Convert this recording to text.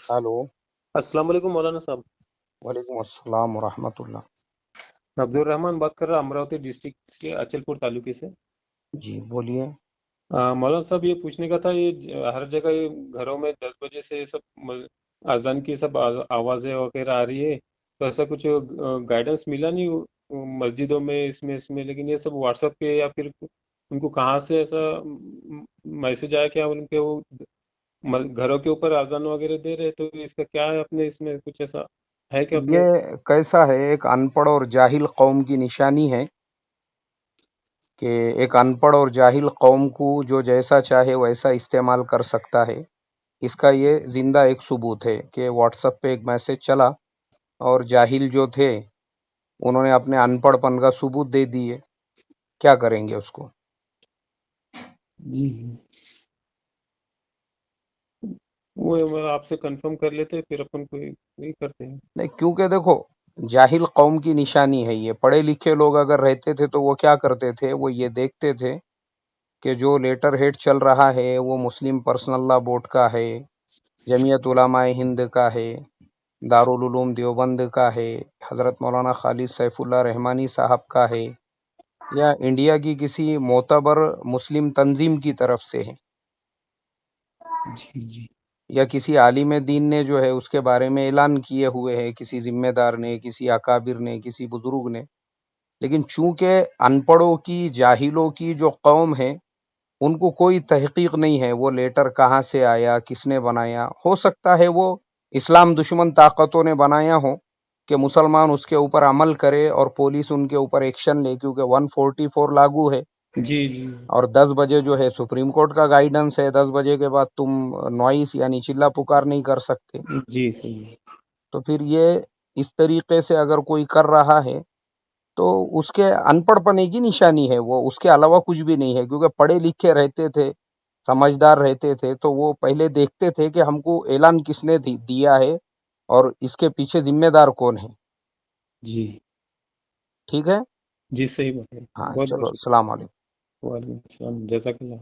Hello. अस्सलाम वालेकुम मौलाना साहब। वालेकुम अस्सलाम वरहमत उल्लाह। अब्दुल रहमान बात कर रहा अमरावती डिस्ट्रिक्ट के अचलपुर तालुके से। जी बोलिए। मौलाना साहब ये पूछने का था, ये हर जगह ये घरों में 10 बजे से ये सब अजान की सब आवाजें वगैरह आ रही है, तो ऐसा कुछ गाइडेंस मिला नहीं मस्जिदों में इसमें इसमें लेकिन ये सब व्हाट्सएप पे या फिर उनको कहाँ से ऐसा मैसेज आया क्या उनके वो घरों के ऊपर अजान वगैरह दे रहे, तो इसका क्या है अपने इसमें कुछ ऐसा है क्या ये अपने? कैसा है, एक अनपढ़ और जाहिल कौम की निशानी है कि एक अनपढ़ और जाहिल कौम को जो जैसा चाहे वैसा इस्तेमाल कर सकता है। इसका ये जिंदा एक सबूत है कि व्हाट्सएप पे एक मैसेज चला और जाहिल जो थे उन्होंने अपने अनपढ़पन का सबूत दे दिए। क्या करेंगे उसको? जी, वो मैं आपसे कंफर्म कर लेते फिर अपन को वही करते हैं। नहीं, क्योंकि देखो, जाहिल कौम की निशानी है ये। पढ़े लिखे लोग अगर रहते थे तो वो क्या करते थे, वो ये देखते थे कि जो लेटर हेड चल रहा है वो मुस्लिम पर्सनल लॉ बोर्ड का है, जमीयत उलमाए हिंद का है, दारुल उलूम देवबंद का है, हज़रत मौलाना खालिद सैफुल्लाह रहमानी साहब का है, या इंडिया की किसी मोतबर मुस्लिम तंजीम की तरफ से है, जी जी। या किसी आलिम दीन ने जो है उसके बारे में ऐलान किए हुए है, किसी जिम्मेदार ने, किसी अकाबिर ने, किसी बुजुर्ग ने। लेकिन चूंकि अनपढ़ों की, जाहिलों की जो कौम है, उनको कोई तहकीक नहीं है वो लेटर कहाँ से आया, किसने बनाया। हो सकता है वो इस्लाम दुश्मन ताकतों ने बनाया हो कि मुसलमान उसके ऊपर अमल करे और पुलिस उनके ऊपर एक्शन ले, क्योंकि 144 लागू है। जी जी। और 10 बजे जो है सुप्रीम कोर्ट का गाइडेंस है, 10 बजे के बाद तुम नॉइस यानी चिल्ला पुकार नहीं कर सकते। जी सही है। तो फिर ये इस तरीके से अगर कोई कर रहा है तो उसके अनपढ़पने की निशानी है, वो उसके अलावा कुछ भी नहीं है। क्योंकि पढ़े लिखे रहते थे, समझदार रहते थे, तो वो पहले देखते थे कि हमको ऐलान किसने दिया है और इसके पीछे जिम्मेदार कौन है। जी ठीक है। जी सही बात है। हाँ बहुत बहुत चलो, शुक्रिया। अस्सलाम वालेकुम। वालेकुम अस्सलाम, जज़ाकल्लाह।